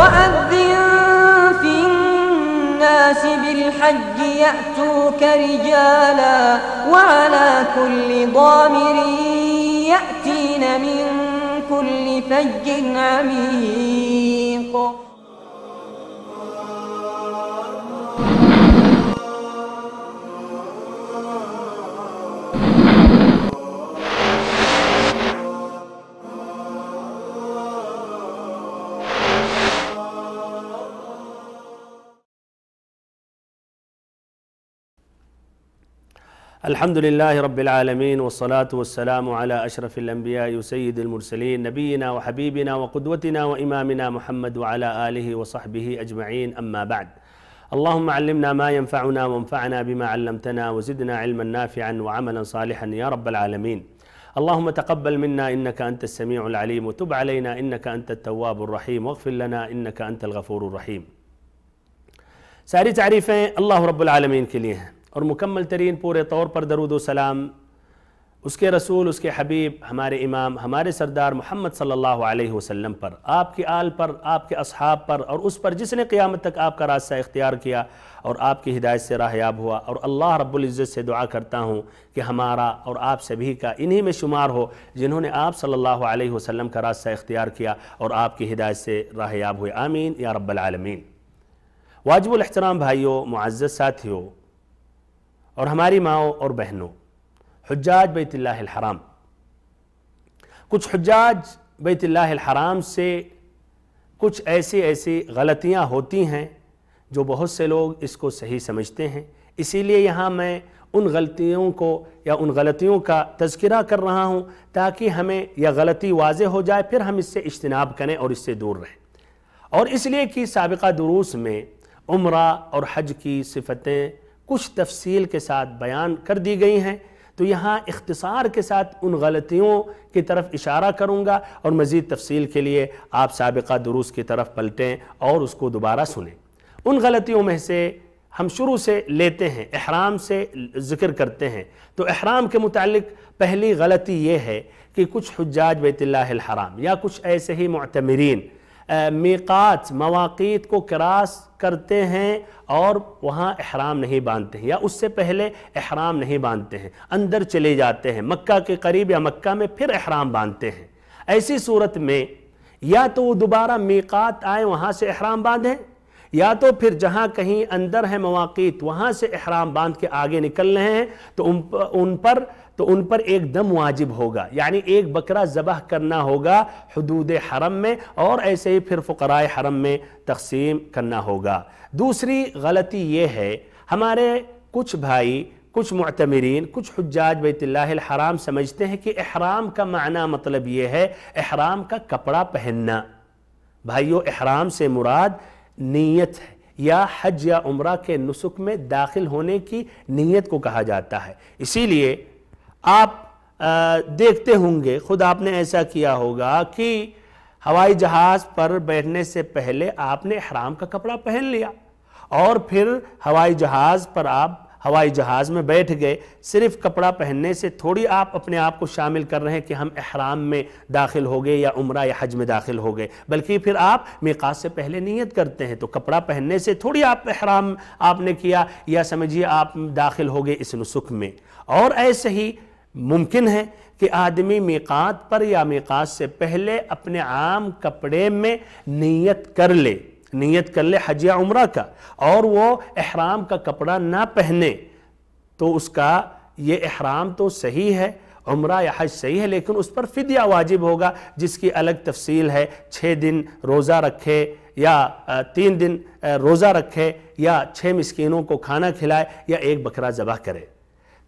وأذن في الناس بالحج يأتوك رجالا وعلى كل ضامر يأتين من كل فج عميق. الحمد لله رب العالمين والصلاة والسلام على أشرف الأنبياء وسيد المرسلين نبينا وحبيبنا وقدوتنا وإمامنا محمد وعلى آله وصحبه أجمعين. أما بعد، اللهم علمنا ما ينفعنا وانفعنا بما علمتنا وزدنا علما نافعا وعملا صالحا يا رب العالمين. اللهم تقبل منا إنك أنت السميع العليم وتب علينا إنك أنت التواب الرحيم واغفر لنا إنك أنت الغفور الرحيم. ساری تعریفیں اللہ رب العالمین کے لیے ہیں اور مکمل ترین پورے طور پر درود و سلام اس کے رسول، اس کے حبیب، ہمارے امام، ہمارے سردار محمد صلی اللہ علیہ وسلم پر، آپ کے آل پر، آپ کے اصحاب پر، اور اس پر جس نے قیامت تک آپ کا راستہ اختیار کیا اور آپ کی ہدایت سے راہیاب ہوا. اور اللہ رب العزت سے دعا کرتا ہوں کہ ہمارا اور آپ سبھی کا انہی میں شمار ہو جنہوں نے آپ صلی اللہ علیہ وسلم کا راستہ اختیار کیا اور آپ کی ہدایت سے راہیاب ہوئے. آمین یا رب العالمین. واجب الاحترام بھائیوں، معزز ساتھیوں اور ہماری ماؤں اور بہنوں، حجاج بیت اللہ الحرام، کچھ حجاج بیت اللہ الحرام سے کچھ ایسی غلطیاں ہوتی ہیں جو بہت سے لوگ اس کو صحیح سمجھتے ہیں. اسی لیے یہاں میں ان غلطیوں کو یا ان غلطیوں کا تذکرہ کر رہا ہوں تاکہ ہمیں یہ غلطی واضح ہو جائے، پھر ہم اس سے اجتناب کریں اور اس سے دور رہیں. اور اس لیے کہ سابقہ دروس میں عمرہ اور حج کی صفتیں کچھ تفصیل کے ساتھ بیان کر دی گئی ہیں، تو یہاں اختصار کے ساتھ ان غلطیوں کی طرف اشارہ کروں گا اور مزید تفصیل کے لیے آپ سابقہ دروس کی طرف پلٹیں اور اس کو دوبارہ سنیں. ان غلطیوں میں سے ہم شروع سے لیتے ہیں، احرام سے ذکر کرتے ہیں. تو احرام کے متعلق پہلی غلطی یہ ہے کہ کچھ حجاج بیت اللہ الحرام یا کچھ ایسے ہی معتمرین میقات، مواقیت کو کراس کرتے ہیں اور وہاں احرام نہیں باندھتے ہیں یا اس سے پہلے احرام نہیں باندھتے ہیں، اندر چلے جاتے ہیں مکہ کے قریب یا مکہ میں پھر احرام باندھتے ہیں. ایسی صورت میں یا تو وہ دوبارہ میقات آئیں وہاں سے احرام باندھیں، یا تو پھر جہاں کہیں اندر ہے مواقیت وہاں سے احرام باندھ کے آگے نکل رہے ہیں تو ان پر ایک دم واجب ہوگا، یعنی ایک بکرا ذبح کرنا ہوگا حدود حرم میں اور ایسے ہی پھر فقراء حرم میں تقسیم کرنا ہوگا. دوسری غلطی یہ ہے، ہمارے کچھ بھائی، کچھ معتمرین، کچھ حجاج بیت اللہ الحرام سمجھتے ہیں کہ احرام کا معنی مطلب یہ ہے احرام کا کپڑا پہننا. بھائیو، احرام سے مراد نیت ہے یا حج یا عمرہ کے نسک میں داخل ہونے کی نیت کو کہا جاتا ہے. اسی لیے آپ دیکھتے ہوں گے، خود آپ نے ایسا کیا ہوگا کہ ہوائی جہاز پر بیٹھنے سے پہلے آپ نے احرام کا کپڑا پہن لیا اور پھر ہوائی جہاز میں بیٹھ گئے. صرف کپڑا پہننے سے تھوڑی آپ اپنے آپ کو شامل کر رہے ہیں کہ ہم احرام میں داخل ہو گئے یا عمرہ یا حج میں داخل ہو گئے، بلکہ پھر آپ میقات سے پہلے نیت کرتے ہیں. تو کپڑا پہننے سے تھوڑی احرام آپ نے کیا یا سمجھیے آپ داخل ہو گئے اس نسک میں. اور ایسے ہی ممکن ہے کہ آدمی میقات پر یا میقات سے پہلے اپنے عام کپڑے میں نیت کر لے حج یا عمرہ کا، اور وہ احرام کا کپڑا نہ پہنے تو اس کا یہ احرام تو صحیح ہے، عمرہ یا حج صحیح ہے، لیکن اس پر فدیہ واجب ہوگا جس کی الگ تفصیل ہے. 6 دن روزہ رکھے یا 3 دن روزہ رکھے یا 6 مسکینوں کو کھانا کھلائے یا ایک بکرا ذبح کرے.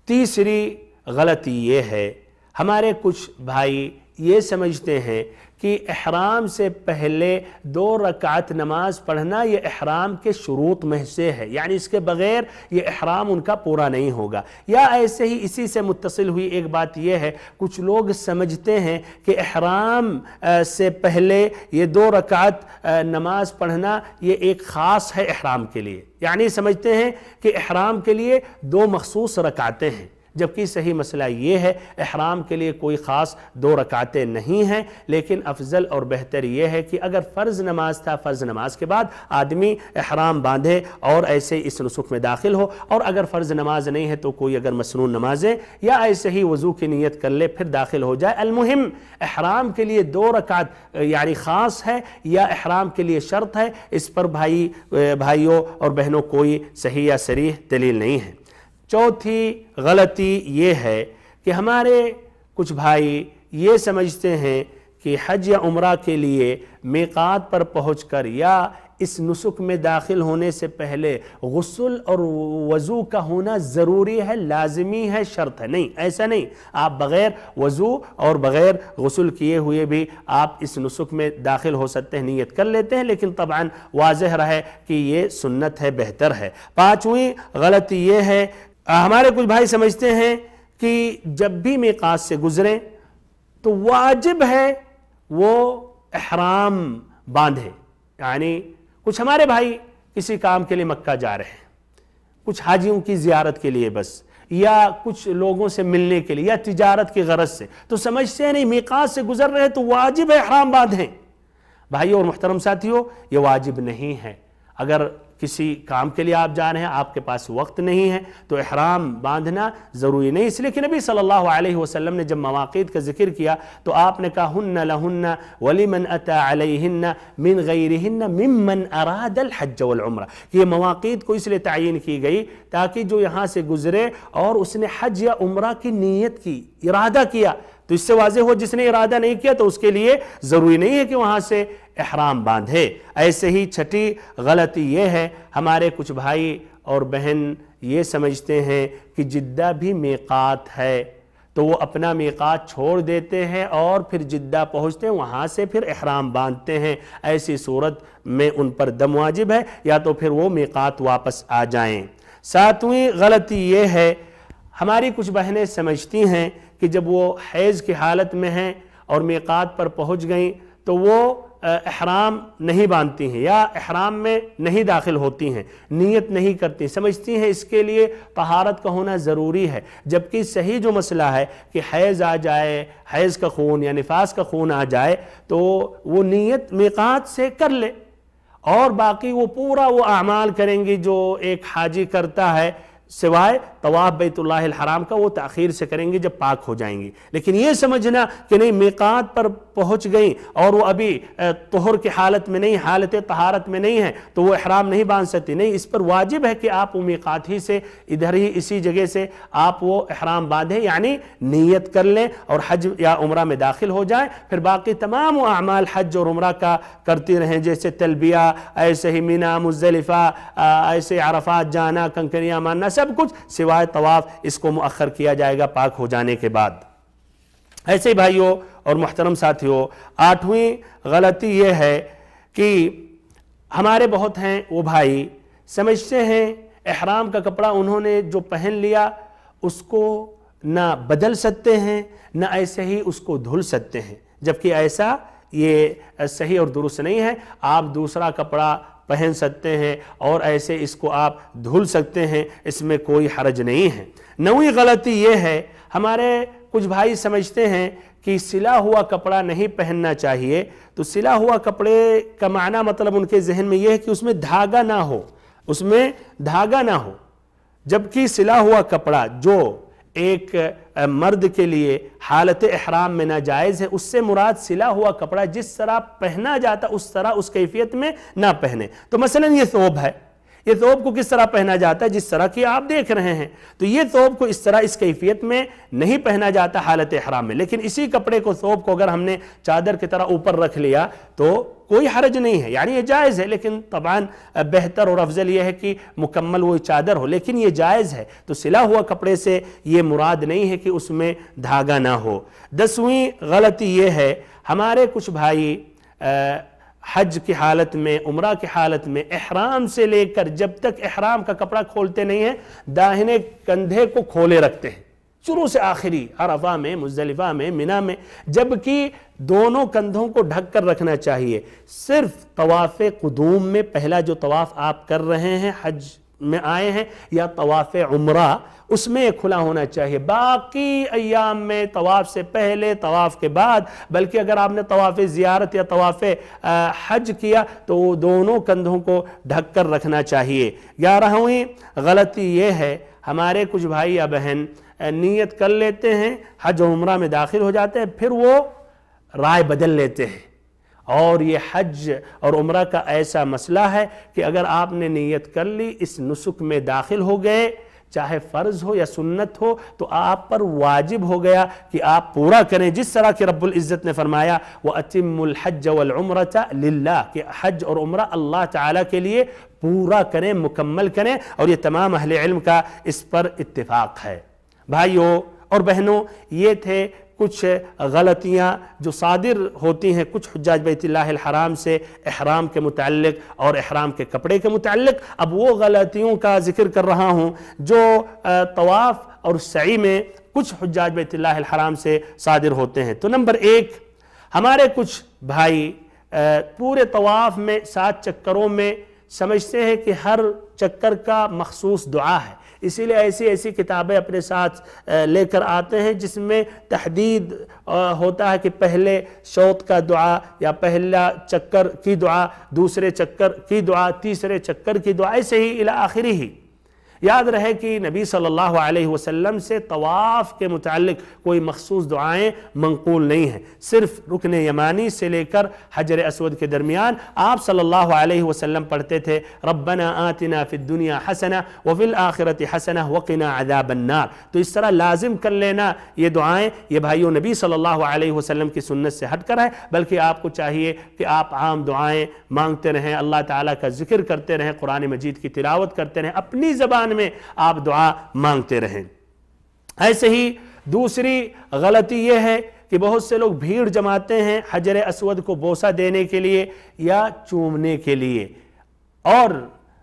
تیسری غلطی یہ ہے، ہمارے کچھ بھائی یہ سمجھتے ہیں کہ احرام سے پہلے 2 رکعت نماز پڑھنا یہ احرام کے شروط میں سے ہے، یعنی اس کے بغیر یہ احرام ان کا پورا نہیں ہوگا. یا ایسے ہی اسی سے متصل ہوئی ایک بات یہ ہے، کچھ لوگ سمجھتے ہیں کہ احرام سے پہلے یہ 2 رکعت نماز پڑھنا یہ ایک خاص ہے احرام کے لیے، یعنی سمجھتے ہیں کہ احرام کے لیے 2 مخصوص رکعتیں ہیں. جبکہ صحیح مسئلہ یہ ہے احرام کے لیے کوئی خاص 2 رکعتیں نہیں ہیں، لیکن افضل اور بہتر یہ ہے کہ اگر فرض نماز تھا، فرض نماز کے بعد آدمی احرام باندھے اور ایسے اس نسک میں داخل ہو، اور اگر فرض نماز نہیں ہے تو کوئی اگر مسنون نمازیں یا ایسے ہی وضو کی نیت کر لے پھر داخل ہو جائے۔ المہم احرام کے لیے 2 رکعت یعنی خاص ہے یا احرام کے لیے شرط ہے، اس پر بھائیوں اور بہنوں کوئی صحیح یا صریح دلیل نہیں ہے۔ چوتھی غلطی یہ ہے کہ ہمارے کچھ بھائی یہ سمجھتے ہیں کہ حج یا عمرہ کے لیے میقات پر پہنچ کر یا اس نسک میں داخل ہونے سے پہلے غسل اور وضو کا ہونا ضروری ہے، لازمی ہے، شرط ہے۔ نہیں، ایسا نہیں، آپ بغیر وضو اور بغیر غسل کیے ہوئے بھی آپ اس نسک میں داخل ہو سکتے ہیں، نیت کر لیتے ہیں، لیکن طبعاً واضح رہے کہ یہ سنت ہے، بہتر ہے۔ 5ویں غلطی یہ ہے، ہمارے کچھ بھائی سمجھتے ہیں کہ جب بھی میقات سے گزریں تو واجب ہے وہ احرام باندھے، یعنی کچھ ہمارے بھائی کسی کام کے لیے مکہ جا رہے ہیں، کچھ حاجیوں کی زیارت کے لیے بس، یا کچھ لوگوں سے ملنے کے لیے یا تجارت کی غرض سے، تو سمجھتے ہیں نہیں میقات سے گزر رہے تو واجب ہے احرام باندھیں۔ بھائیو اور محترم ساتھیو، یہ واجب نہیں ہے۔ اگر کسی کام کے لیے آپ جا رہے ہیں، آپ کے پاس وقت نہیں ہے تو احرام باندھنا ضروری نہیں، اس لیے کہ نبی صلی اللہ علیہ وسلم نے جب مواقیت کا ذکر کیا تو آپ نے کہا ہن لہن ولمن اتی علیہن من غیرہن ممن اراد الحج والعمرہ، کہ یہ مواقیت کو اس لیے تعین کی گئی تاکہ جو یہاں سے گزرے اور اس نے حج یا عمرہ کی نیت کی، ارادہ کیا، تو اس سے واضح ہو جس نے ارادہ نہیں کیا تو اس کے لیے ضروری نہیں ہے کہ وہاں سے احرام باندھے۔ ایسے ہی 6ٹھی غلطی یہ ہے، ہمارے کچھ بھائی اور بہن یہ سمجھتے ہیں کہ جدہ بھی میقات ہے تو وہ اپنا میقات چھوڑ دیتے ہیں اور پھر جدہ پہنچتے ہیں، وہاں سے پھر احرام باندھتے ہیں۔ ایسی صورت میں ان پر دم واجب ہے، یا تو پھر وہ میقات واپس آ جائیں۔ 7ویں غلطی یہ ہے، ہماری کچھ بہنیں سمجھتی ہیں کہ جب وہ حیض کی حالت میں ہیں اور میقات پر پہنچ گئیں تو وہ احرام نہیں باندھتی ہیں یا احرام میں نہیں داخل ہوتی ہیں، نیت نہیں کرتی، سمجھتی ہیں اس کے لیے طہارت کا ہونا ضروری ہے، جبکہ صحیح جو مسئلہ ہے کہ حیض آ جائے، حیض کا خون یا نفاس کا خون آ جائے تو وہ نیت میقات سے کر لے، اور باقی وہ پورا وہ اعمال کریں گی جو ایک حاجی کرتا ہے، سوائے طواف بیت اللہ الحرام کا وہ تاخیر سے کریں گے جب پاک ہو جائیں گی۔ لیکن یہ سمجھنا کہ نہیں میقات پر پہنچ گئیں اور وہ ابھی طہر کی حالت میں نہیں، حالت طہارت میں نہیں ہے تو وہ احرام نہیں باندھ سکتی، نہیں، اس پر واجب ہے کہ آپ وہ میقات ہی سے ادھر ہی اسی جگہ سے آپ وہ احرام باندھیں، یعنی نیت کر لیں اور حج یا عمرہ میں داخل ہو جائیں، پھر باقی تمام وہ اعمال حج اور عمرہ کا کرتی رہیں، جیسے تلبیہ، ایسے ہی مینا، مزدلفہ، ایسے عرفات جانا، کنکریاں ماننا، سب کچھ سوائے طواف، اس کو مؤخر کیا جائے گا پاک ہو جانے کے بعد۔ ایسے ہی بھائیوں اور محترم ساتھیوں، 8ویں غلطی یہ ہے کہ ہمارے بہت ہیں وہ بھائی سمجھتے ہیں احرام کا کپڑا انہوں نے جو پہن لیا اس کو نہ بدل سکتے ہیں نہ ایسے ہی اس کو دھل سکتے ہیں، جبکہ ایسا یہ صحیح اور درست نہیں ہے۔ آپ دوسرا کپڑا پہن سکتے ہیں اور ایسے اس کو آپ دھل سکتے ہیں، اس میں کوئی حرج نہیں ہے۔ 9ویں غلطی یہ ہے، ہمارے کچھ بھائی سمجھتے ہیں کہ سلا ہوا کپڑا نہیں پہننا چاہیے، تو سلا ہوا کپڑے کا معنی مطلب ان کے ذہن میں یہ ہے کہ اس میں دھاگا نہ ہو، اس میں دھاگا نہ ہو، جبکہ سلا ہوا کپڑا جو ایک مرد کے لیے حالت احرام میں ناجائز ہے، اس سے مراد سلا ہوا کپڑا جس طرح پہنا جاتا اس طرح اس کیفیت میں نہ پہنے۔ تو مثلا یہ ثوب ہے، یہ ثوب کو کس طرح پہنا جاتا ہے؟ جس طرح کی آپ دیکھ رہے ہیں، تو یہ ثوب کو اس طرح اس کیفیت میں نہیں پہنا جاتا حالت احرام میں، لیکن اسی کپڑے کو ثوب کو اگر ہم نے چادر کی طرح اوپر رکھ لیا تو کوئی حرج نہیں ہے، یعنی یہ جائز ہے، لیکن طبعاً بہتر اور افضل یہ ہے کہ مکمل وہ چادر ہو، لیکن یہ جائز ہے۔ تو سلا ہوا کپڑے سے یہ مراد نہیں ہے کہ اس میں دھاگا نہ ہو۔ 10ویں غلطی یہ ہے، ہمارے کچھ بھائی حج کی حالت میں، عمرہ کی حالت میں احرام سے لے کر جب تک احرام کا کپڑا کھولتے نہیں ہیں داہنے کندھے کو کھولے رکھتے ہیں، شروع سے آخری، عرفہ میں، مزدلفہ میں، مینا میں، جبکہ دونوں کندھوں کو ڈھک کر رکھنا چاہیے۔ صرف طواف قدوم میں، پہلا جو طواف آپ کر رہے ہیں حج میں آئے ہیں یا طواف عمرہ اس میں کھلا ہونا چاہیے، باقی ایام میں طواف سے پہلے طواف کے بعد، بلکہ اگر آپ نے طواف زیارت یا طواف حج کیا تو دونوں کندھوں کو ڈھک کر رکھنا چاہیے۔ 11ویں غلطی یہ ہے ہمارے کچھ بھائی یا بہن نیت کر لیتے ہیں، حج و عمرہ میں داخل ہو جاتے ہیں، پھر وہ رائے بدل لیتے ہیں، اور یہ حج اور عمرہ کا ایسا مسئلہ ہے کہ اگر آپ نے نیت کر لی، اس نسک میں داخل ہو گئے، چاہے فرض ہو یا سنت ہو، تو آپ پر واجب ہو گیا کہ آپ پورا کریں، جس طرح کہ رب العزت نے فرمایا وَأَتِمُّ الْحَجَّ وَالْعُمْرَةَ لِلَّهِ کہ حج اور عمرہ اللہ تعالیٰ کے لیے پورا کریں، مکمل کریں، اور یہ تمام اہل علم کا اس پر اتفاق ہے۔ بھائیوں اور بہنوں، یہ تھے کچھ غلطیاں جو صادر ہوتی ہیں کچھ حجاج بیت اللہ الحرام سے احرام کے متعلق اور احرام کے کپڑے کے متعلق۔ اب وہ غلطیوں کا ذکر کر رہا ہوں جو طواف اور سعی میں کچھ حجاج بیت اللہ الحرام سے صادر ہوتے ہیں۔ تو نمبر 1، ہمارے کچھ بھائی پورے طواف میں 7 چکروں میں سمجھتے ہیں کہ ہر چکر کا مخصوص دعا ہے، اسی لیے ایسی کتابیں اپنے ساتھ لے کر آتے ہیں جس میں تحدید ہوتا ہے کہ پہلے شوط کا دعا یا پہلا چکر کی دعا، دوسرے چکر کی دعا، تیسرے چکر کی دعا، ایسے ہی الی آخری ہی۔ یاد رہے کہ نبی صلی اللہ علیہ وسلم سے طواف کے متعلق کوئی مخصوص دعائیں منقول نہیں ہیں، صرف رکن یمانی سے لے کر حجر اسود کے درمیان آپ صلی اللہ علیہ وسلم پڑھتے تھے ربنا آتنا فی الدنیا حسنہ وفی الآخرۃ حسنہ وقنا عذاب النار۔ تو اس طرح لازم کر لینا یہ دعائیں، یہ بھائیوں نبی صلی اللہ علیہ وسلم کی سنت سے ہٹ کر ہے، بلکہ آپ کو چاہیے کہ آپ عام دعائیں مانگتے رہیں، اللہ تعالیٰ کا ذکر کرتے رہیں، قرآن مجید کی تلاوت کرتے رہیں، اپنی زبان میں آپ دعا مانگتے رہیں۔ ایسے ہی دوسری غلطی یہ ہے کہ بہت سے لوگ بھیڑ جماتے ہیں حجر اسود کو بوسہ دینے کے لیے یا چومنے کے لیے، اور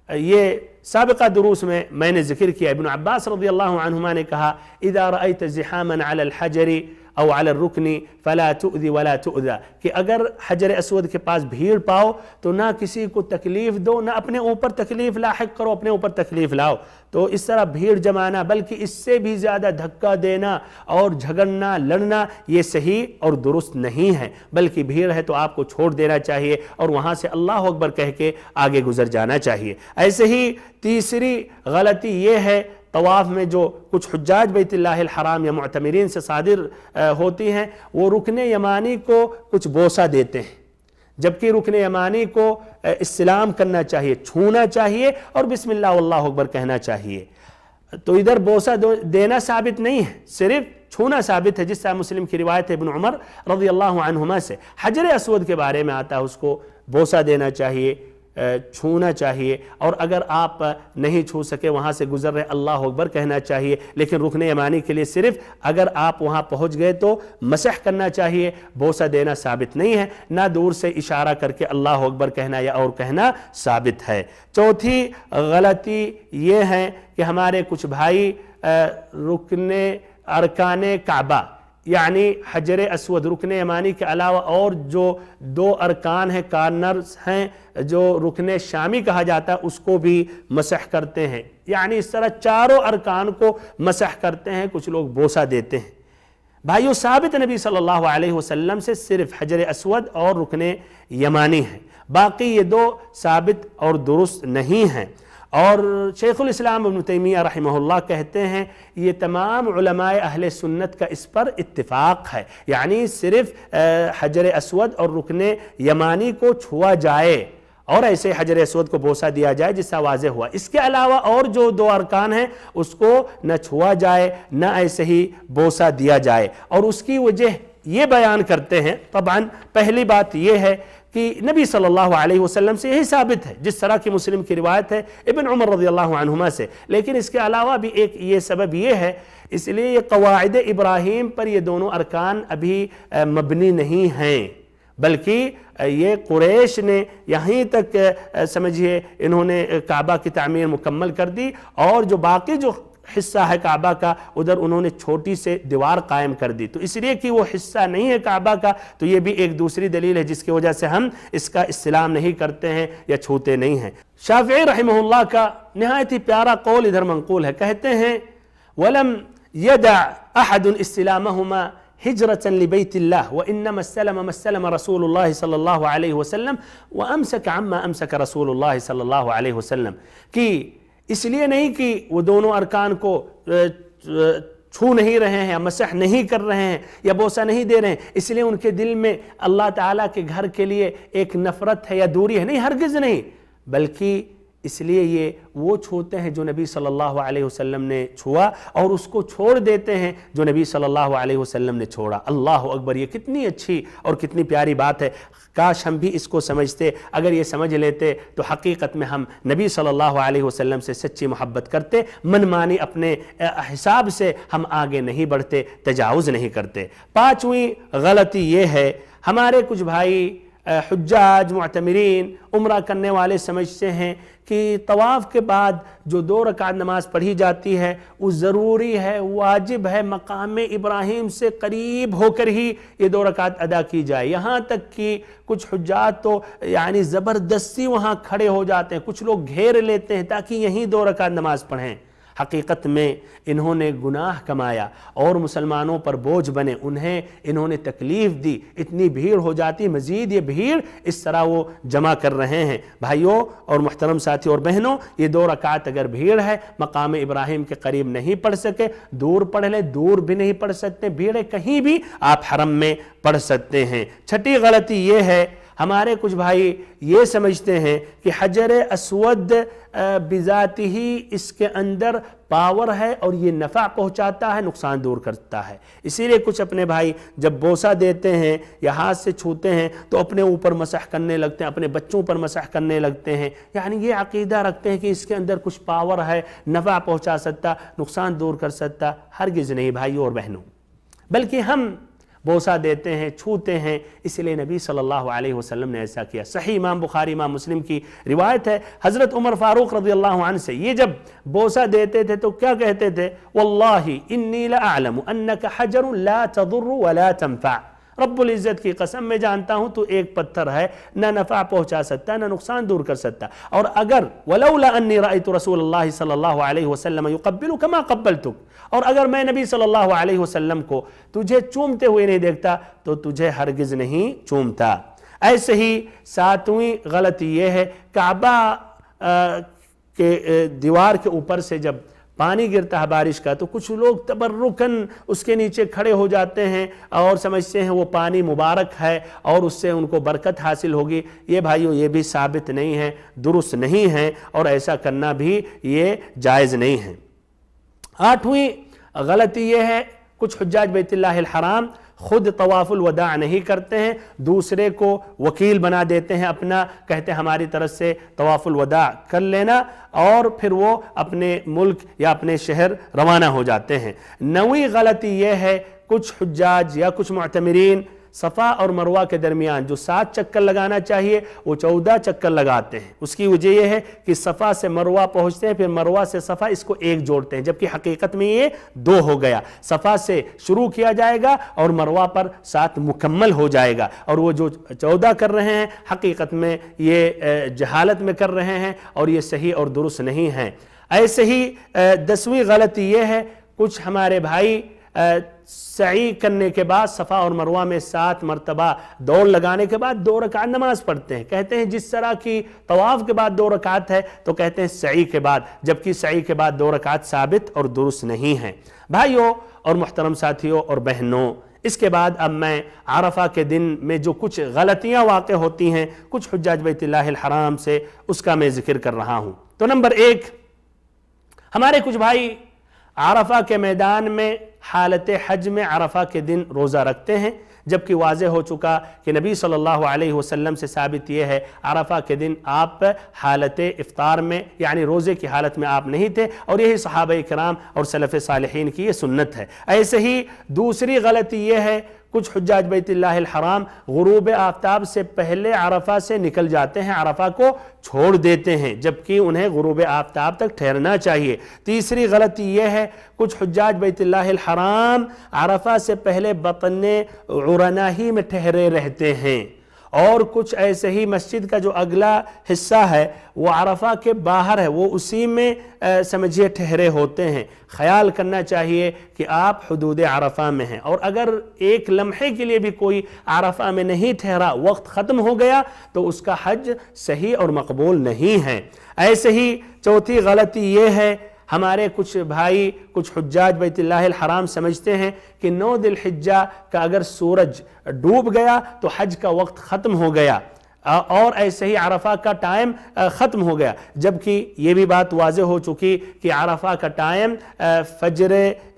یہ سابقہ دروس میں نے ذکر کیا، ابن عباس رضی اللہ عنہما نے کہا اذا رأيت زحاما على الحجر او على الرکن فلا تؤذی ولا تؤذى کہ اگر حجر اسود کے پاس بھیڑ پاؤ تو نہ کسی کو تکلیف دو، نہ اپنے اوپر تکلیف لاحق کرو، اپنے اوپر تکلیف لاؤ۔ تو اس طرح بھیڑ جمانا بلکہ اس سے بھی زیادہ دھکا دینا اور جھگڑنا لڑنا یہ صحیح اور درست نہیں ہے، بلکہ بھیڑ ہے تو آپ کو چھوڑ دینا چاہیے اور وہاں سے اللہ اکبر کہہ کے آگے گزر جانا چاہیے۔ ایسے ہی تیسری غلطی یہ ہے طواف میں جو کچھ حجاج بیت اللہ الحرام یا معتمرین سے صادر ہوتی ہیں، وہ رکن یمانی کو کچھ بوسہ دیتے ہیں، جبکہ رکن یمانی کو استلام کرنا چاہیے، چھونا چاہیے اور بسم اللہ واللہ اکبر کہنا چاہیے۔ تو ادھر بوسہ دینا ثابت نہیں ہے، صرف چھونا ثابت ہے، جس طرح مسلم کی روایت ہے ابن عمر رضی اللہ عنہما سے حجر اسود کے بارے میں آتا ہے، اس کو بوسہ دینا چاہیے، چھونا چاہیے، اور اگر آپ نہیں چھو سکے وہاں سے گزر رہے اللہ اکبر کہنا چاہیے، لیکن رکن یمانی کے لیے صرف اگر آپ وہاں پہنچ گئے تو مسح کرنا چاہیے، بوسہ دینا ثابت نہیں ہے، نہ دور سے اشارہ کر کے اللہ اکبر کہنا یا اور کہنا ثابت ہے۔ چوتھی غلطی یہ ہے کہ ہمارے کچھ بھائی رکن ارکان کعبہ یعنی حجر اسود رکن یمانی کے علاوہ اور جو 2 ارکان ہیں، کارنرز ہیں، جو رکن شامی کہا جاتا ہے، اس کو بھی مسح کرتے ہیں، یعنی اس طرح چاروں ارکان کو مسح کرتے ہیں، کچھ لوگ بوسہ دیتے ہیں۔ بھائیو ثابت نبی صلی اللہ علیہ وسلم سے صرف حجر اسود اور رکن یمانی ہیں، باقی یہ 2 ثابت اور درست نہیں ہیں۔ اور شیخ الاسلام ابن تیمیہ رحمہ اللہ کہتے ہیں یہ تمام علماء اہل سنت کا اس پر اتفاق ہے، یعنی صرف حجر اسود اور رکن یمانی کو چھوا جائے اور ایسے حجر اسود کو بوسہ دیا جائے جس سے واضح ہوا، اس کے علاوہ اور جو 2 ارکان ہیں اس کو نہ چھوا جائے نہ ایسے ہی بوسہ دیا جائے۔ اور اس کی وجہ یہ بیان کرتے ہیں، طبعاً پہلی بات یہ ہے کہ نبی صلی اللہ علیہ وسلم سے یہی ثابت ہے، جس طرح کی مسلم کی روایت ہے ابن عمر رضی اللہ عنہما سے، لیکن اس کے علاوہ بھی ایک یہ سبب یہ ہے، اس لیے یہ قواعد ابراہیم پر یہ دونوں ارکان ابھی مبنی نہیں ہیں، بلکہ یہ قریش نے یہیں تک سمجھیے انہوں نے کعبہ کی تعمیر مکمل کر دی، اور جو باقی جو حصہ ہے کعبہ کا ادھر انہوں نے چھوٹی سے دیوار قائم کر دی، تو اس لیے کہ وہ حصہ نہیں ہے کعبہ کا، تو یہ بھی ایک دوسری دلیل ہے جس کی وجہ سے ہم اس کا استلام نہیں کرتے ہیں یا چھوتے نہیں ہیں۔ شافعی رحمہ اللہ کا نہایت ہی پیارا قول ادھر منقول ہے، کہتے ہیں وَلَمْ يَدَعْ أَحَدٌ اسْتِلَامَهُمَا هجرة لبيت الله وإنما استلم ما استلم رسول الله صلى الله عليه وسلم وأمسك عما أمسك رسول الله صلى الله عليه وسلم، کہ اس لیے نہیں کہ وہ دونوں ارکان کو چھو نہیں رہے ہیں، مسح نہیں کر رہے ہیں یا بوسہ نہیں دے رہے ہیں، اس لیے ان کے دل میں اللہ تعالیٰ کے گھر کے لیے ایک نفرت ہے یا دوری ہے، نہیں، ہرگز نہیں، بلکہ اس لیے یہ وہ چھوتے ہیں جو نبی صلی اللہ علیہ وسلم نے چھوا اور اس کو چھوڑ دیتے ہیں جو نبی صلی اللہ علیہ وسلم نے چھوڑا۔ اللہ اکبر، یہ کتنی اچھی اور کتنی پیاری بات ہے، کاش ہم بھی اس کو سمجھتے، اگر یہ سمجھ لیتے تو حقیقت میں ہم نبی صلی اللہ علیہ وسلم سے سچی محبت کرتے، من مانی اپنے حساب سے ہم آگے نہیں بڑھتے، تجاوز نہیں کرتے۔ پانچویں غلطی یہ ہے، ہمارے کچھ بھائی حجاج معتمرین عمرہ کرنے والے سمجھتے ہیں کہ طواف کے بعد جو 2 رکعت نماز پڑھی جاتی ہے وہ ضروری ہے، واجب ہے، مقام ابراہیم سے قریب ہو کر ہی یہ 2 رکعت ادا کی جائے، یہاں تک کہ کچھ حجاج تو یعنی زبردستی وہاں کھڑے ہو جاتے ہیں، کچھ لوگ گھیر لیتے ہیں تاکہ یہیں 2 رکعت نماز پڑھیں۔ حقیقت میں انہوں نے گناہ کمایا اور مسلمانوں پر بوجھ بنے، انہوں نے تکلیف دی، اتنی بھیڑ ہو جاتی، مزید یہ بھیڑ اس طرح وہ جمع کر رہے ہیں۔ بھائیوں اور محترم ساتھی اور بہنوں، یہ 2 رکعت اگر بھیڑ ہے، مقام ابراہیم کے قریب نہیں پڑھ سکے، دور پڑھ لے، دور بھی نہیں پڑھ سکتے، بھیڑ ہے کہیں بھی آپ حرم میں پڑھ سکتے ہیں۔ چھٹی غلطی یہ ہے، ہمارے کچھ بھائی یہ سمجھتے ہیں کہ حجر اسود بذاتی ہی اس کے اندر پاور ہے اور یہ نفع پہنچاتا ہے، نقصان دور کرتا ہے، اسی لیے کچھ اپنے بھائی جب بوسہ دیتے ہیں یا ہاتھ سے چھوتے ہیں تو اپنے اوپر مسح کرنے لگتے ہیں، اپنے بچوں پر مسح کرنے لگتے ہیں، یعنی یہ عقیدہ رکھتے ہیں کہ اس کے اندر کچھ پاور ہے، نفع پہنچا سکتا، نقصان دور کر سکتا۔ ہرگز نہیں بھائیوں اور بہنوں، بلکہ ہم بوسہ دیتے ہیں، چھوتے ہیں، اس لیے نبی صلی اللہ علیہ وسلم نے ایسا کیا۔ صحیح امام بخاری امام مسلم کی روایت ہے، حضرت عمر فاروق رضی اللہ عنہ سے یہ جب بوسہ دیتے تھے تو کیا کہتے تھے؟ واللہ انی لأعلم انک حجر لا تضر ولا تنفع، رب العزت کی قسم میں جانتا ہوں تو ایک پتھر ہے، نہ نفع پہنچا سکتا نہ نقصان دور کر سکتا، اور اگر ولولا انی رأیت رسول اللہ صلی اللہ علیہ وسلم یقبلک ما قبلتک، اور اگر میں نبی صلی اللہ علیہ وسلم کو تجھے چومتے ہوئے نہیں دیکھتا تو تجھے ہرگز نہیں چومتا۔ ایسے ہی 7ویں غلطی یہ ہے، کعبہ کے دیوار کے اوپر سے جب پانی گرتا ہے بارش کا تو کچھ لوگ تبرکن اس کے نیچے کھڑے ہو جاتے ہیں اور سمجھتے ہیں وہ پانی مبارک ہے اور اس سے ان کو برکت حاصل ہوگی۔ یہ بھائیوں یہ بھی ثابت نہیں ہے، درست نہیں ہے، اور ایسا کرنا بھی یہ جائز نہیں ہے۔ 8ویں غلطی یہ ہے، کچھ حجاج بیت اللہ الحرام خود طواف الوداع نہیں کرتے ہیں، دوسرے کو وکیل بنا دیتے ہیں اپنا، کہتے ہیں ہماری طرف سے طواف الوداع کر لینا، اور پھر وہ اپنے ملک یا اپنے شہر روانہ ہو جاتے ہیں۔ 9ویں غلطی یہ ہے، کچھ حجاج یا کچھ معتمرین صفا اور مروہ کے درمیان جو 7 چکر لگانا چاہیے وہ 14 چکر لگاتے ہیں۔ اس کی وجہ یہ ہے کہ صفا سے مروہ پہنچتے ہیں، پھر مروہ سے صفا، اس کو ایک جوڑتے ہیں، جبکہ حقیقت میں یہ 2 ہو گیا۔ صفا سے شروع کیا جائے گا اور مروہ پر 7 مکمل ہو جائے گا، اور وہ جو 14 کر رہے ہیں حقیقت میں یہ جہالت میں کر رہے ہیں اور یہ صحیح اور درست نہیں ہے۔ ایسے ہی 10ویں غلطی یہ ہے، کچھ ہمارے بھائی سعی کرنے کے بعد صفا اور مروہ میں 7 مرتبہ دوڑ لگانے کے بعد 2 رکعت نماز پڑھتے ہیں، کہتے ہیں جس طرح کی طواف کے بعد 2 رکعت ہے تو کہتے ہیں سعی کے بعد، جبکہ سعی کے بعد 2 رکعت ثابت اور درست نہیں ہے۔ بھائیوں اور محترم ساتھیوں اور بہنوں، اس کے بعد اب میں عرفہ کے دن میں جو کچھ غلطیاں واقع ہوتی ہیں کچھ حجاج بیت اللہ الحرام سے، اس کا میں ذکر کر رہا ہوں۔ تو نمبر 1، ہمارے کچھ بھائی عرفہ کے میدان میں حالت حج میں عرفہ کے دن روزہ رکھتے ہیں، جبکہ واضح ہو چکا کہ نبی صلی اللہ علیہ وسلم سے ثابت یہ ہے عرفہ کے دن آپ حالت افطار میں یعنی روزے کی حالت میں آپ نہیں تھے، اور یہی صحابہ کرام اور سلف صالحین کی یہ سنت ہے۔ ایسے ہی دوسری غلطی یہ ہے، کچھ حجاج بیت اللہ الحرام غروب آفتاب سے پہلے عرفہ سے نکل جاتے ہیں، عرفہ کو چھوڑ دیتے ہیں، جبکہ انہیں غروب آفتاب تک ٹھہرنا چاہیے۔ تیسری غلطی یہ ہے کچھ حجاج بیت اللہ الحرام عرفہ سے پہلے بطن عرنہ ہی میں ٹھہرے رہتے ہیں، اور کچھ ایسے ہی مسجد کا جو اگلا حصہ ہے وہ عرفہ کے باہر ہے، وہ اسی میں سمجھیے ٹھہرے ہوتے ہیں۔ خیال کرنا چاہیے کہ آپ حدود عرفہ میں ہیں، اور اگر ایک لمحے کے لیے بھی کوئی عرفہ میں نہیں ٹھہرا، وقت ختم ہو گیا، تو اس کا حج صحیح اور مقبول نہیں ہے۔ ایسے ہی چوتھی غلطی یہ ہے، ہمارے کچھ بھائی کچھ حجاج بیت اللہ الحرام سمجھتے ہیں کہ 9 ذی الحجہ کا اگر سورج ڈوب گیا تو حج کا وقت ختم ہو گیا، اور ایسے ہی عرفہ کا ٹائم ختم ہو گیا، جبکہ یہ بھی بات واضح ہو چکی کہ عرفہ کا ٹائم فجر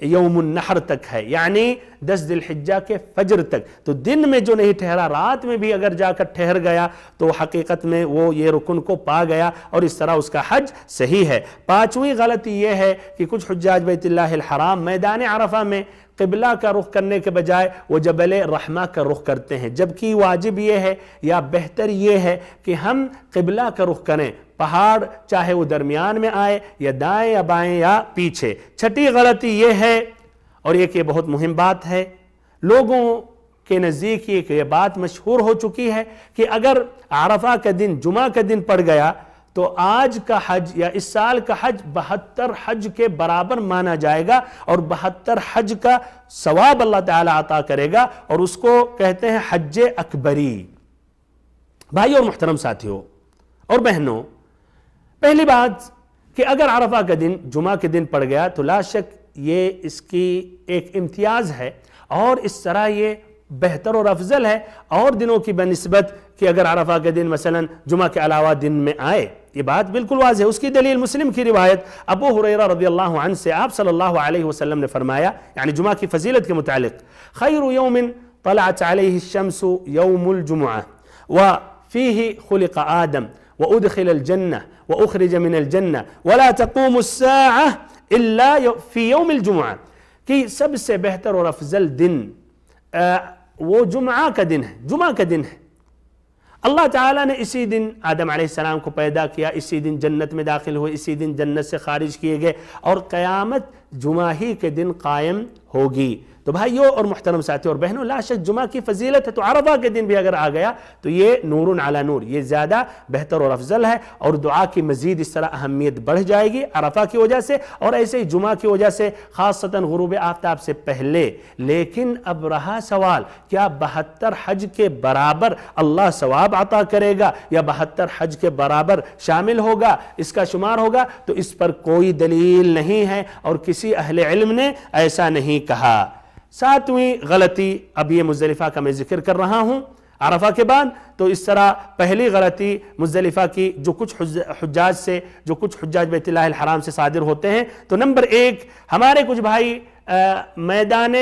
یوم النحر تک ہے، یعنی 10 ذی الحجہ کے فجر تک۔ تو دن میں جو نہیں ٹھہرا، رات میں بھی اگر جا کر ٹھہر گیا تو حقیقت میں وہ یہ رکن کو پا گیا، اور اس طرح اس کا حج صحیح ہے۔ پانچویں غلطی یہ ہے کہ کچھ حجاج بیت اللہ الحرام میدان عرفہ میں قبلہ کا رخ کرنے کے بجائے وہ جبل رحمہ کا رخ کرتے ہیں، جبکہ واجب یہ ہے یا بہتر یہ ہے کہ ہم قبلہ کا رخ کریں، پہاڑ چاہے وہ درمیان میں آئے یا دائیں یا بائیں یا پیچھے۔ چھٹی غلطی یہ ہے، اور یہ بہت مہم بات ہے، لوگوں کے نزدیک یہ بات مشہور ہو چکی ہے کہ اگر عرفہ کا دن جمعہ کا دن پڑ گیا تو آج کا حج یا اس سال کا حج 72 حج کے برابر مانا جائے گا، اور 72 حج کا ثواب اللہ تعالیٰ عطا کرے گا، اور اس کو کہتے ہیں حج اکبری۔ بھائی اور محترم ساتھیوں اور بہنوں، پہلی بات کہ اگر عرفہ کا دن جمعہ کے دن پڑ گیا تو لا شک یہ اس کی ایک امتیاز ہے، اور اس طرح یہ بہتر اور افضل ہے اور دنوں کی بنسبت کہ اگر عرفہ کے دن مثلا جمعہ کے علاوہ دن میں آئے۔ یہ بات بالکل واضح ہے۔ اس کی دلیل مسلم کی روایت ابو ہریرہ رضی اللہ عنہ سے آپ صلی اللہ علیہ وسلم نے فرمایا، یعنی جمعہ کی فضیلت کے متعلق، خیر یوم طلعت علیہ الشمس یوم الجمعہ وفیہ خلق آدم وادخل الجنہ واخرج من الجنہ ولا تقوم الساعہ الا فی یوم الجمعہ، کہ سب سے بہتر اور افضل دن وہ جمعہ کا دن ہے، جمعہ کا دن ہے۔ اللہ تعالیٰ نے اسی دن آدم علیہ السلام کو پیدا کیا، اسی دن جنت میں داخل ہوئے، اسی دن جنت سے خارج کیے گئے، اور قیامت جمعہ ہی کے دن قائم ہوگی۔ تو بھائیوں اور محترم ساتھیوں اور بہنوں، لا شک جمعہ کی فضیلت ہے، تو عرفہ کے دن بھی اگر آ گیا تو یہ نور علی نور، یہ زیادہ بہتر اور افضل ہے، اور دعا کی مزید اس طرح اہمیت بڑھ جائے گی عرفہ کی وجہ سے، اور ایسے ہی جمعہ کی وجہ سے، خاصتاً غروب آفتاب سے پہلے۔ لیکن اب رہا سوال، کیا 72 حج کے برابر اللہ ثواب عطا کرے گا، یا 72 حج کے برابر شامل ہوگا، اس کا شمار ہوگا؟ تو اس پر کوئی دلیل نہیں ہے، اور کسی اہل علم نے ایسا نہیں کہا۔ ساتویں غلطی، اب یہ مزدلفہ کا میں ذکر کر رہا ہوں عرفہ کے بعد، تو اس طرح پہلی غلطی مزدلفہ کی جو کچھ حجاج بیت اللہ الحرام سے صادر ہوتے ہیں، تو نمبر 1، ہمارے کچھ بھائی میدان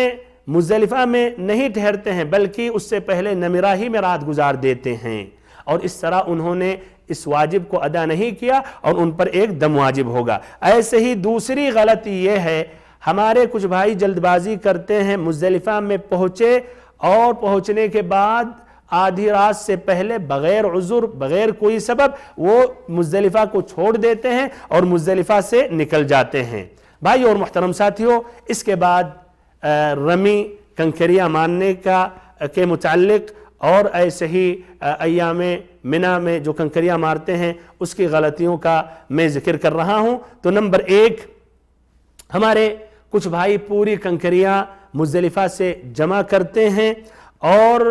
مزدلفہ میں نہیں ٹھہرتے ہیں، بلکہ اس سے پہلے نمرہ ہی میں رات گزار دیتے ہیں، اور اس طرح انہوں نے اس واجب کو ادا نہیں کیا، اور ان پر ایک دم واجب ہوگا۔ ایسے ہی دوسری غلطی یہ ہے، ہمارے کچھ بھائی جلد بازی کرتے ہیں، مزدلفہ میں پہنچے اور پہنچنے کے بعد آدھی رات سے پہلے بغیر عذر، بغیر کوئی سبب، وہ مزدلفہ کو چھوڑ دیتے ہیں اور مزدلفہ سے نکل جاتے ہیں۔ بھائی اور محترم ساتھیوں، اس کے بعد رمی کنکریاں مارنے کے متعلق اور ایسے ہی ایام منی میں جو کنکریاں مارتے ہیں اس کی غلطیوں کا میں ذکر کر رہا ہوں۔ تو نمبر 1، ہمارے کچھ بھائی پوری کنکریاں مزدلفہ سے جمع کرتے ہیں، اور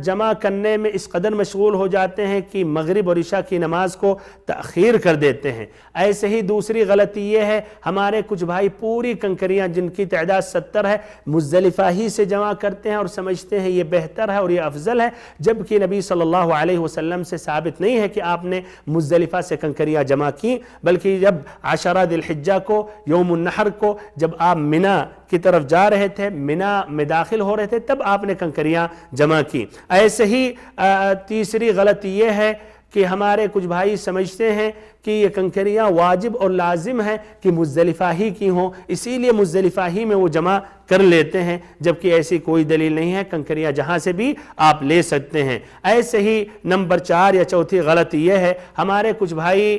جمع کرنے میں اس قدر مشغول ہو جاتے ہیں کہ مغرب اور عشاء کی نماز کو تأخیر کر دیتے ہیں۔ ایسے ہی دوسری غلطی یہ ہے، ہمارے کچھ بھائی پوری کنکریاں جن کی تعداد 70 ہے مزدلفہ ہی سے جمع کرتے ہیں اور سمجھتے ہیں یہ بہتر ہے اور یہ افضل ہے، جبکہ نبی صلی اللہ علیہ وسلم سے ثابت نہیں ہے کہ آپ نے مزدلفہ سے کنکریاں جمع کی، بلکہ جب 10 ذی الحجہ کو، یوم النحر کو، جب آپ منی کی طرف جا رہے تھے، منی میں داخل ہو رہے تھے، تب آپ نے کنکریاں جمع کی۔ ایسے ہی تیسری غلطی یہ ہے کہ ہمارے کچھ بھائی سمجھتے ہیں کہ یہ کنکریاں واجب اور لازم ہے کہ مزدلفہ ہی کی ہوں، اسی لیے مزدلفہ ہی میں وہ جمع کر لیتے ہیں، جبکہ ایسی کوئی دلیل نہیں ہے، کنکریاں جہاں سے بھی آپ لے سکتے ہیں۔ ایسے ہی نمبر 4 یا چوتھی غلطی یہ ہے، ہمارے کچھ بھائی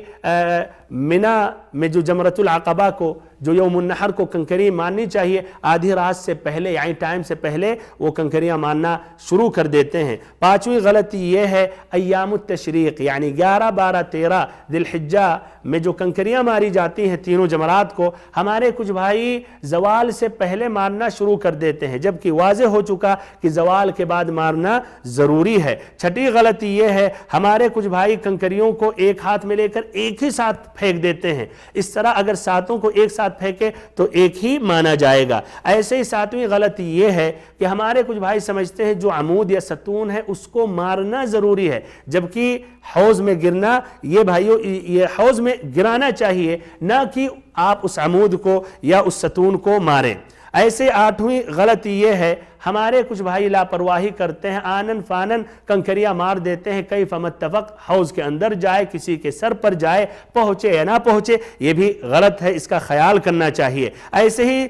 منی میں جو جمرۃ العقبہ کو، جو یوم النحر کو کنکری ماننی چاہیے، آدھی رات سے پہلے یعنی ٹائم سے پہلے وہ کنکریاں ماننا شروع کر دیتے ہیں۔ 5ویں غلطی یہ ہے، ایام التشریق یعنی 11 12 13 ذی الحجہ میں جو کنکریاں ماری جاتی ہیں تینوں جمرات کو، ہمارے کچھ بھائی زوال سے پہلے مارنا شروع کر دیتے ہیں، جبکہ واضح ہو چکا کہ زوال کے بعد مارنا ضروری ہے۔ 6ٹھی غلطی یہ ہے، ہمارے کچھ بھائی کنکریوں کو ایک ہاتھ میں لے کر ایک ہی ساتھ پھینک دیتے ہیں، اس طرح اگر ساتوں کو ایک ساتھ پھینکے تو ایک ہی مانا جائے گا۔ ایسے ہی 7ویں غلطی یہ ہے کہ ہمارے کچھ بھائی سمجھتے ہیں جو عمود یا ستون ہے اس کو مارنا ضروری ہے، جبکہ حوض میں گرنا، یہ بھائیو یہ حوض میں گرانا چاہیے، نہ کہ آپ اس عمود کو یا اس ستون کو ماریں۔ ایسے 8ویں غلطی یہ ہے، ہمارے کچھ بھائی لاپرواہی کرتے ہیں، آنن فانن کنکریاں مار دیتے ہیں، کیف متفق حوض کے اندر جائے، کسی کے سر پر جائے، پہنچے یا نہ پہنچے، یہ بھی غلط ہے، اس کا خیال کرنا چاہیے۔ ایسے ہی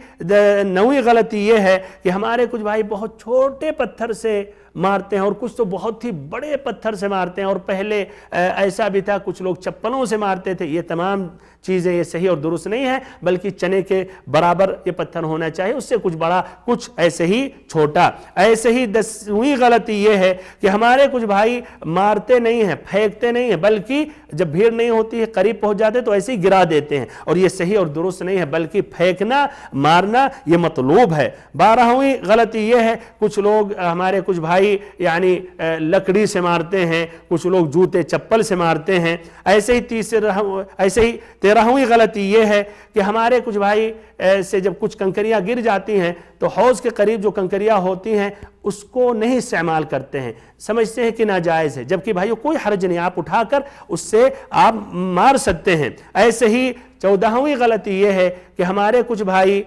9ویں غلطی یہ ہے کہ ہمارے کچھ بھائی بہت چھوٹے پتھر سے مارتے ہیں اور کچھ تو بہت ہی بڑے پتھر سے مارتے ہیں، اور پہلے ایسا بھی تھا کچھ لوگ چپلوں سے مارتے تھے۔ یہ تمام چیزیں یہ صحیح اور درست نہیں ہے، بلکہ چنے کے برابر یہ پتھر ہونا چاہیے، اس سے کچھ بڑا کچھ ایسے ہی چھوٹا۔ ایسے ہی 10ویں غلطی یہ ہے کہ ہمارے کچھ بھائی مارتے نہیں ہیں، پھینکتے نہیں ہیں، بلکہ جب بھیڑ نہیں ہوتی ہے قریب پہنچ جاتے تو ایسے ہی گرا دیتے ہیں، اور یہ صحیح اور درست نہیں ہے، بلکہ پھینکنا مارنا یہ مطلوب ہے۔ 12ویں غلطی یہ ہے، کچھ لوگ ہمارے کچھ بھائی یعنی لکڑی سے مارتے ہیں، کچھ لوگ جوتے چپل سے مارتے ہیں۔ ایسے ہی 13ویں غلطی یہ ہے کہ ہمارے کچھ بھائی سے جب کچھ کنکریاں گر جاتی ہیں تو حوض کے قریب جو کنکریاں ہوتی ہیں اس کو نہیں استعمال کرتے ہیں، سمجھتے ہیں کہ ناجائز ہے، جبکہ بھائیو کوئی حرج نہیں، آپ اٹھا کر اس سے آپ مار سکتے ہیں۔ ایسے ہی 14ویں غلطی یہ ہے کہ ہمارے کچھ بھائی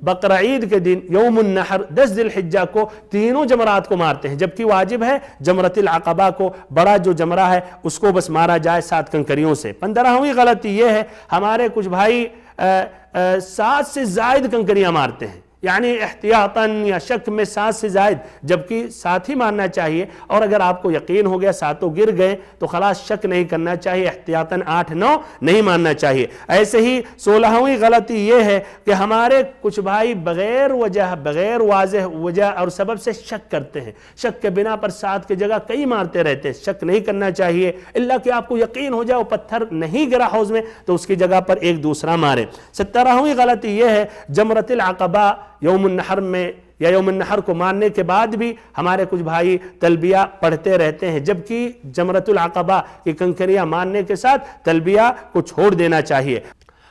بقرعید کے دن یوم النحر 10 ذی الحجہ کو تینوں جمرات کو مارتے ہیں، جبکہ واجب ہے جمرۃ العقبہ کو، بڑا جو جمرہ ہے اس کو بس مارا جائے 7 کنکریوں سے۔ 15ویں غلطی یہ ہے، ہمارے کچھ بھائی 7 سے زائد کنکریاں مارتے ہیں، یعنی احتیاطاً یا شک میں 7 سے زائد، جبکہ 7 ہی ماننا چاہیے، اور اگر آپ کو یقین ہو گیا 7 گر گئے تو خلاص شک نہیں کرنا چاہیے، احتیاطاً 8 9 نہیں ماننا چاہیے۔ ایسے ہی 16ویں غلطی یہ ہے کہ ہمارے کچھ بھائی بغیر وجہ، بغیر واضح وجہ اور سبب سے شک کرتے ہیں، شک کے بنا پر 7 کی جگہ کئی مارتے رہتے ہیں، شک نہیں کرنا چاہیے، اللہ کہ آپ کو یقین ہو جائے وہ پتھر نہیں گرا حوض میں تو اس کی جگہ پر ایک دوسرا مارے۔ 17ویں غلطی یہ ہے، جمرۃ العقبہ یوم النحر میں یا یوم النحر کو ماننے کے بعد بھی ہمارے کچھ بھائی تلبیہ پڑھتے رہتے ہیں، جبکہ جمرۃ العقبہ کی کنکریاں ماننے کے ساتھ تلبیہ کو چھوڑ دینا چاہیے۔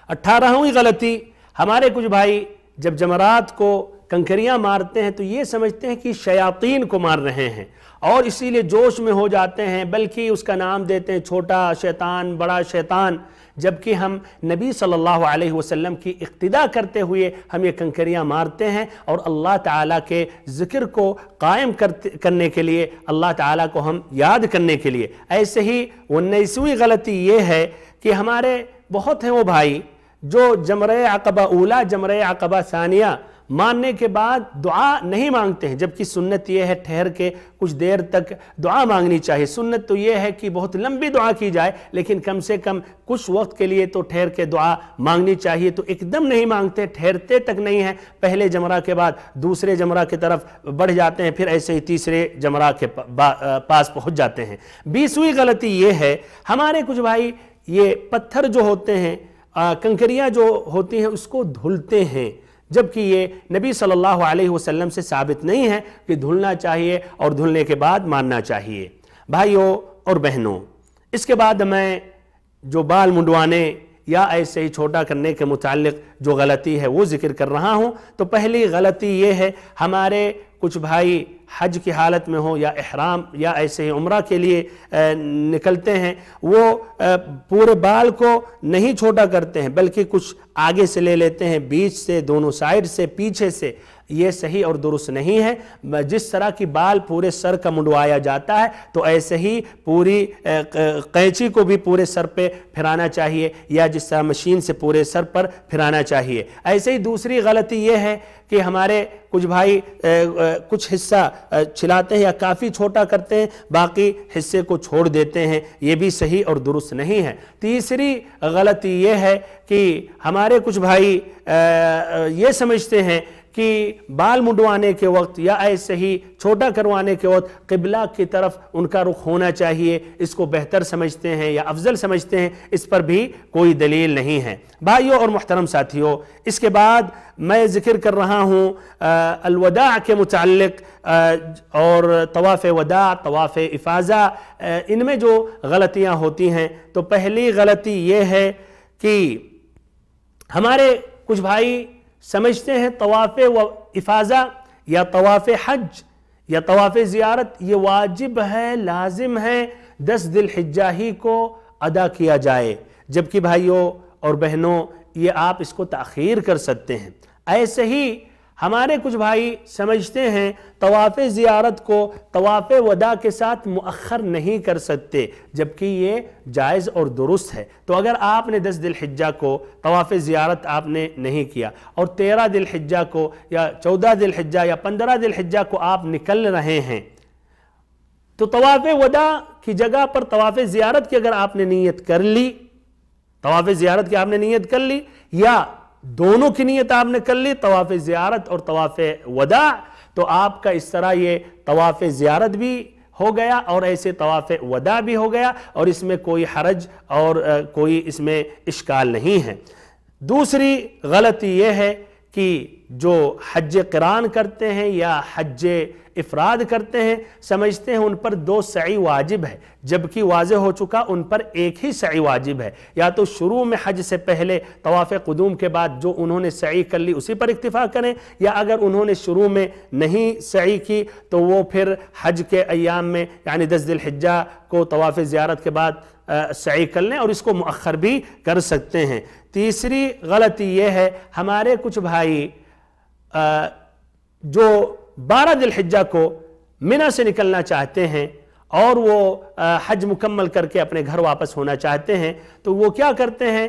18ویں غلطی، ہمارے کچھ بھائی جب جمرات کو کنکریاں مارتے ہیں تو یہ سمجھتے ہیں کہ شیاطین کو مار رہے ہیں، اور اسی لیے جوش میں ہو جاتے ہیں، بلکہ اس کا نام دیتے ہیں چھوٹا شیطان، بڑا شیطان، جبکہ ہم نبی صلی اللہ علیہ وسلم کی اقتداء کرتے ہوئے ہم یہ کنکریاں مارتے ہیں، اور اللہ تعالیٰ کے ذکر کو قائم کرنے کے لیے، اللہ تعالیٰ کو ہم یاد کرنے کے لیے۔ ایسے ہی 19ویں غلطی یہ ہے کہ ہمارے بہت ہیں وہ بھائی جو جمرہ عقبہ اولا، جمرہ عقبہ ثانیہ ماننے کے بعد دعا نہیں مانگتے ہیں، جبکہ سنت یہ ہے ٹھہر کے کچھ دیر تک دعا مانگنی چاہیے۔ سنت تو یہ ہے کہ بہت لمبی دعا کی جائے، لیکن کم سے کم کچھ وقت کے لیے تو ٹھہر کے دعا مانگنی چاہیے، تو ایک دم نہیں مانگتے، ٹھہرتے تک نہیں ہیں، پہلے جمرہ کے بعد دوسرے جمرہ کی طرف بڑھ جاتے ہیں، پھر ایسے ہی تیسرے جمرہ کے پاس پہنچ جاتے ہیں۔ 20ویں غلطی یہ ہے، ہمارے کچھ بھائی یہ پتھر جو ہوتے ہیں، کنکریاں جو ہوتی ہیں اس کو دھلتے ہیں، جبکہ یہ نبی صلی اللہ علیہ وسلم سے ثابت نہیں ہے کہ دھلنا چاہیے اور دھلنے کے بعد ماننا چاہیے۔ بھائیوں اور بہنوں، اس کے بعد میں جو بال منڈوانے یا ایسے ہی چھوٹا کرنے کے متعلق جو غلطی ہے وہ ذکر کر رہا ہوں۔ تو پہلی غلطی یہ ہے، ہمارے کچھ بھائی حج کی حالت میں ہو یا احرام یا ایسے ہی عمرہ کے لیے نکلتے ہیں، وہ پورے بال کو نہیں چھوٹا کرتے ہیں بلکہ کچھ آگے سے لے لیتے ہیں، بیچ سے، دونوں سائیڈ سے، پیچھے سے۔ یہ صحیح اور درست نہیں ہے۔ جس طرح کی بال پورے سر کا منڈوایا جاتا ہے تو ایسے ہی پوری قینچی کو بھی پورے سر پہ پھرانا چاہیے، یا جس طرح مشین سے پورے سر پر پھرانا چاہیے۔ ایسے ہی دوسری غلطی یہ ہے کہ ہمارے کچھ بھائی کچھ حصہ چھلاتے ہیں یا کافی چھوٹا کرتے ہیں، باقی حصے کو چھوڑ دیتے ہیں، یہ بھی صحیح اور درست نہیں ہے۔ تیسری غلطی یہ ہے کہ ہمارے کچھ بھائی یہ سمجھتے ہیں کہ بال منڈوانے کے وقت یا ایسے ہی چھوٹا کروانے کے وقت قبلہ کی طرف ان کا رخ ہونا چاہیے، اس کو بہتر سمجھتے ہیں یا افضل سمجھتے ہیں، اس پر بھی کوئی دلیل نہیں ہے۔ بھائیوں اور محترم ساتھیوں، اس کے بعد میں ذکر کر رہا ہوں الوداع کے متعلق، اور طواف وداع، طواف افاضہ، ان میں جو غلطیاں ہوتی ہیں۔ تو پہلی غلطی یہ ہے کہ ہمارے کچھ بھائی سمجھتے ہیں طواف افاضہ یا طواف حج یا طواف زیارت یہ واجب ہے، لازم ہے، 10 ذی الحجہ ہی کو ادا کیا جائے، جبکہ بھائیوں اور بہنوں یہ آپ اس کو تاخیر کر سکتے ہیں۔ ایسے ہی ہمارے کچھ بھائی سمجھتے ہیں طواف زیارت کو طواف وداع کے ساتھ مؤخر نہیں کر سکتے، جبکہ یہ جائز اور درست ہے۔ تو اگر آپ نے 10 ذی الحجہ کو طواف زیارت آپ نے نہیں کیا، اور 13 ذی الحجہ کو یا 14 ذی الحجہ یا 15 ذی الحجہ کو آپ نکل رہے ہیں، تو طواف وداع کی جگہ پر طواف زیارت کی اگر آپ نے نیت کر لی، طواف زیارت کی آپ نے نیت کر لی، یا دونوں کی نیت آپ نے کر لی، طواف زیارت اور طواف وداع، تو آپ کا اس طرح یہ طواف زیارت بھی ہو گیا اور ایسے طواف وداع بھی ہو گیا، اور اس میں کوئی حرج اور کوئی اس میں اشکال نہیں ہے۔ دوسری غلطی یہ ہے کہ جو حج قران کرتے ہیں یا حج افراد کرتے ہیں، سمجھتے ہیں ان پر 2 سعی واجب ہے، جبکہ واضح ہو چکا ان پر ایک ہی سعی واجب ہے۔ یا تو شروع میں حج سے پہلے طواف قدوم کے بعد جو انہوں نے سعی کر لی اسی پر اکتفا کریں، یا اگر انہوں نے شروع میں نہیں سعی کی تو وہ پھر حج کے ایام میں یعنی 10 ذی الحجہ کو طواف زیارت کے بعد سعی کر لیں، اور اس کو مؤخر بھی کر سکتے ہیں۔ تیسری غلطی یہ ہے ہمارے کچھ بھائی جو 12 ذی الحجہ کو منی سے نکلنا چاہتے ہیں اور وہ حج مکمل کر کے اپنے گھر واپس ہونا چاہتے ہیں، تو وہ کیا کرتے ہیں،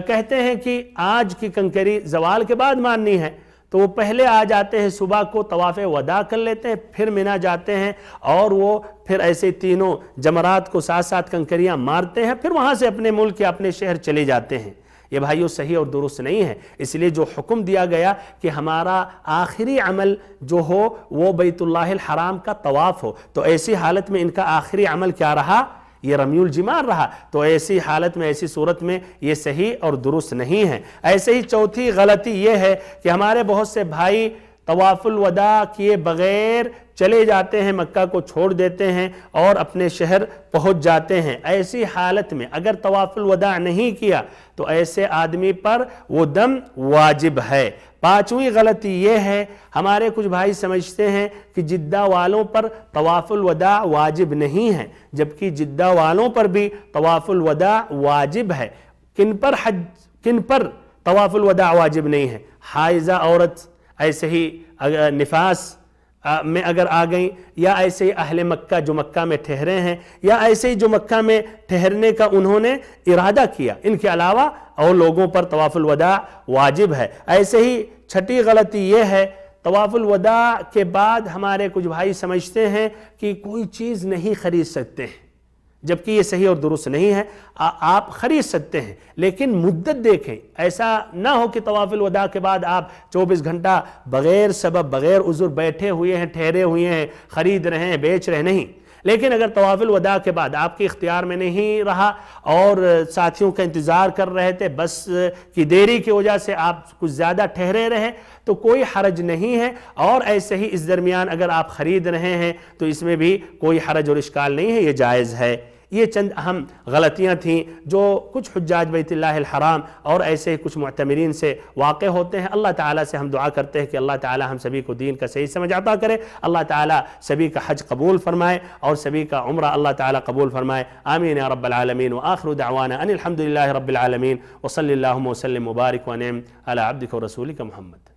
کہتے ہیں کہ آج کی کنکری زوال کے بعد ماننی ہے، تو وہ پہلے آ جاتے ہیں، صبح کو طواف وداع کر لیتے ہیں، پھر منی جاتے ہیں، اور وہ پھر ایسے تینوں جمرات کو ساتھ ساتھ کنکریاں مارتے ہیں، پھر وہاں سے اپنے ملک یا اپنے شہر چلے جاتے ہیں۔ یہ بھائیو صحیح اور درست نہیں ہے۔ اس لیے جو حکم دیا گیا کہ ہمارا آخری عمل جو ہو وہ بیت اللہ الحرام کا طواف ہو، تو ایسی حالت میں ان کا آخری عمل کیا رہا؟ یہ رمی الجمار رہا۔ تو ایسی حالت میں، ایسی صورت میں یہ صحیح اور درست نہیں ہے۔ ایسے ہی چوتھی غلطی یہ ہے کہ ہمارے بہت سے بھائی طواف الوداع کیے بغیر چلے جاتے ہیں، مکہ کو چھوڑ دیتے ہیں اور اپنے شہر پہنچ جاتے ہیں۔ ایسی حالت میں اگر طواف الوداع نہیں کیا تو ایسے آدمی پر وہ دم واجب ہے۔ پانچویں غلطی یہ ہے ہمارے کچھ بھائی سمجھتے ہیں کہ جدہ والوں پر طواف الوداع واجب نہیں ہے، جبکہ جدہ والوں پر بھی طواف الوداع واجب ہے۔ کن پر طواف الوداع واجب نہیں ہے؟ حائضہ عورت، ایسے ہی نفاس میں اگر آ گئیں، یا ایسے ہی اہل مکہ جو مکہ میں ٹھہرے ہیں، یا ایسے ہی جو مکہ میں ٹھہرنے کا انہوں نے ارادہ کیا، ان کے علاوہ اور لوگوں پر طواف الوداع واجب ہے۔ ایسے ہی چھٹی غلطی یہ ہے طواف الوداع کے بعد ہمارے کچھ بھائی سمجھتے ہیں کہ کوئی چیز نہیں خرید سکتے ہیں، جبکہ یہ صحیح اور درست نہیں ہے۔ آپ خرید سکتے ہیں لیکن مدت دیکھیں، ایسا نہ ہو کہ طواف الوداع کے بعد آپ 24 گھنٹہ بغیر سبب بغیر عذر بیٹھے ہوئے ہیں، ٹھہرے ہوئے ہیں، خرید رہے ہیں، بیچ رہے نہیں۔ لیکن اگر طواف الوداع کے بعد آپ کے اختیار میں نہیں رہا اور ساتھیوں کا انتظار کر رہے تھے، بس کی دیری کی وجہ سے آپ کچھ زیادہ ٹھہرے رہے، تو کوئی حرج نہیں ہے۔ اور ایسے ہی اس درمیان اگر آپ خرید رہے ہیں تو اس میں بھی کوئی حرج اور اشکال نہیں ہے، یہ جائز ہے۔ یہ چند اہم غلطیاں تھیں جو کچھ حجاج بیت اللہ الحرام اور ایسے ہی کچھ معتمرین سے واقع ہوتے ہیں۔ اللہ تعالیٰ سے ہم دعا کرتے ہیں کہ اللہ تعالیٰ ہم سبھی کو دین کا صحیح سمجھ عطا کرے، اللہ تعالیٰ سبھی کا حج قبول فرمائے اور سبھی کا عمرہ اللہ تعالیٰ قبول فرمائے، آمین یا رب العالمین۔ وآخر دعوانا ان الحمد للہ رب العالمین، وصلی اللہم وسلم مبارک ونعم علی عبدک ورسولک محمد۔